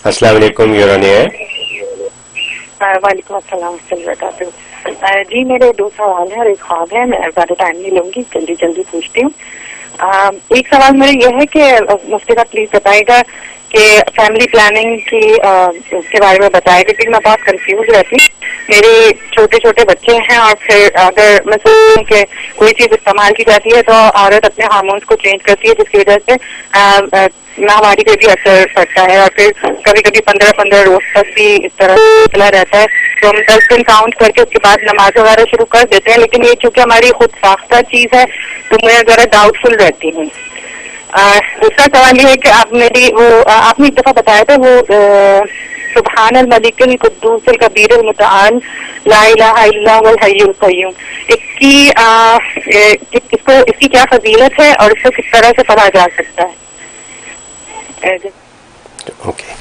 السلام علیکم یورانی ہے. وعلیکم السلام ورحمۃ اللہ وبرکاتہ. جی میرے 2 سوال ہیں اور ایک خواب ہے. میں زیادہ ٹائم نہیں لوں گی, جلدی پوچھتی ہوں. ایک سوال میرا یہ ہے کہ مفتی صاحب پلیز بتائے گا کہ فیملی پلاننگ کے بارے میں بتائے گا, کیونکہ میں بہت کنفیوز رہتی ہوں. میرے چھوٹے بچے ہیں اور پھر اگر میں سوچتی ہوں کہ کوئی چیز استعمال کی جاتی ہے تو عورت اپنے ہارمونس کو چینج کرتی ہے, جس کی وجہ سے ماہواری پہ بھی اثر پڑتا ہے, اور پھر کبھی کبھی 15 روز تک بھی اس طرح چلا رہتا ہے. تو ہم 10 دن کاؤنٹ کر کے اس کے بعد نماز وغیرہ شروع کر دیتے ہیں, لیکن یہ چونکہ ہماری خود ساختہ چیز ہے تو میں ذرا ڈاؤٹ فل رہتی ہوں. دوسرا سوال یہ ہے کہ آپ نے ایک دفعہ بتایا تھا وہ سبحان الملک القدوس الکبیر المتعال لا الہ الا هو الحی القیوم, اس کی کیا فضیلت ہے اور اس کو کس طرح سے پڑھا جا سکتا ہے؟ اوکے.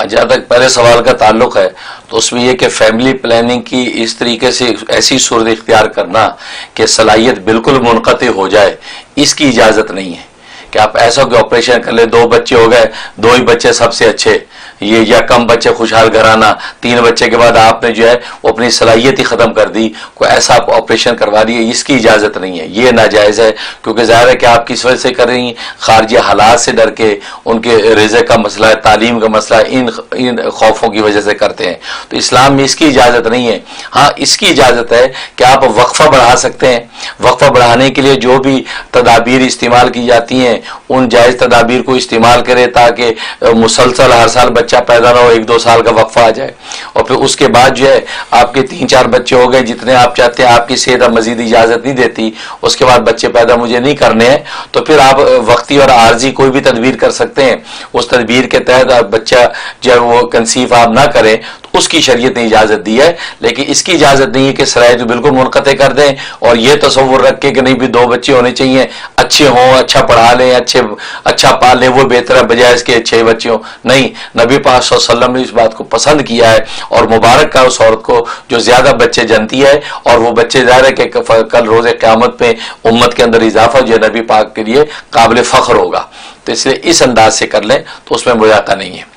جہاں تک پہلے سوال کا تعلق ہے تو اس میں یہ کہ فیملی پلاننگ کی اس طریقے سے ایسی صورت اختیار کرنا کہ صلاحیت بالکل منقطع ہو جائے, اس کی اجازت نہیں ہے. کہ آپ ایسا کہ آپریشن کر لیں, 2 بچے ہو گئے, 2 ہی بچے سب سے اچھے, یہ یا کم بچے خوشحال گھرانہ, 3 بچے کے بعد آپ نے جو ہے وہ اپنی صلاحیت ہی ختم کر دی, کوئی ایسا آپ آپریشن کروا دیے, اس کی اجازت نہیں ہے. یہ ناجائز ہے, کیونکہ ظاہر ہے کہ آپ کس وجہ سے کر رہی ہیں, خارجی حالات سے ڈر کے, ان کے رزق کا مسئلہ ہے, تعلیم کا مسئلہ ہے, ان خوفوں کی وجہ سے کرتے ہیں. تو اسلام میں اس کی اجازت نہیں ہے. ہاں اس کی اجازت ہے کہ آپ وقفہ بڑھا سکتے ہیں. وقفہ بڑھانے کے لیے جو بھی تدابیر استعمال کی جاتی ہیں ان جائز تدابیر کو استعمال کرے, تاکہ مسلسل ہر سال بچہ پیدا نہ ہو, 1-2 سال کا وقفہ آ جائے. اور پھر اس کے بعد جو ہے آپ کے 3-4 بچے ہو گئے, جتنے آپ چاہتے ہیں, آپ کی صحت اب مزید اجازت نہیں دیتی, اس کے بعد بچے پیدا مجھے نہیں کرنے ہیں, تو پھر آپ وقتی اور عارضی کوئی بھی تدبیر کر سکتے ہیں. اس تدبیر کے تحت آپ بچہ جب وہ کنسیو آپ نہ کریں تو اس کی شریعت نے اجازت دی ہے. لیکن اس کی اجازت نہیں ہے کہ صلاحیت بالکل منقطع کر دیں اور یہ تصور رکھ کے کہ نہیں بھی 2 بچے ہونے چاہیے, اچھے ہوں, اچھا پڑھا لیں, اچھا پال لیں, وہ بہتر ہے بجائے اس کے 6 بچے ہوں. نہیں, نبی پاک صلی اللہ علیہ وسلم نے اس بات کو پسند کیا ہے اور مبارک کا اس عورت کو جو زیادہ بچے جنتی ہے, اور وہ بچے ظاہر ہے کہ کل روز قیامت میں امت کے اندر اضافہ جو ہے نبی پاک کے لیے قابل فخر ہوگا. تو اس لیے اس انداز سے کر لیں تو اس میں مذاقہ نہیں ہے.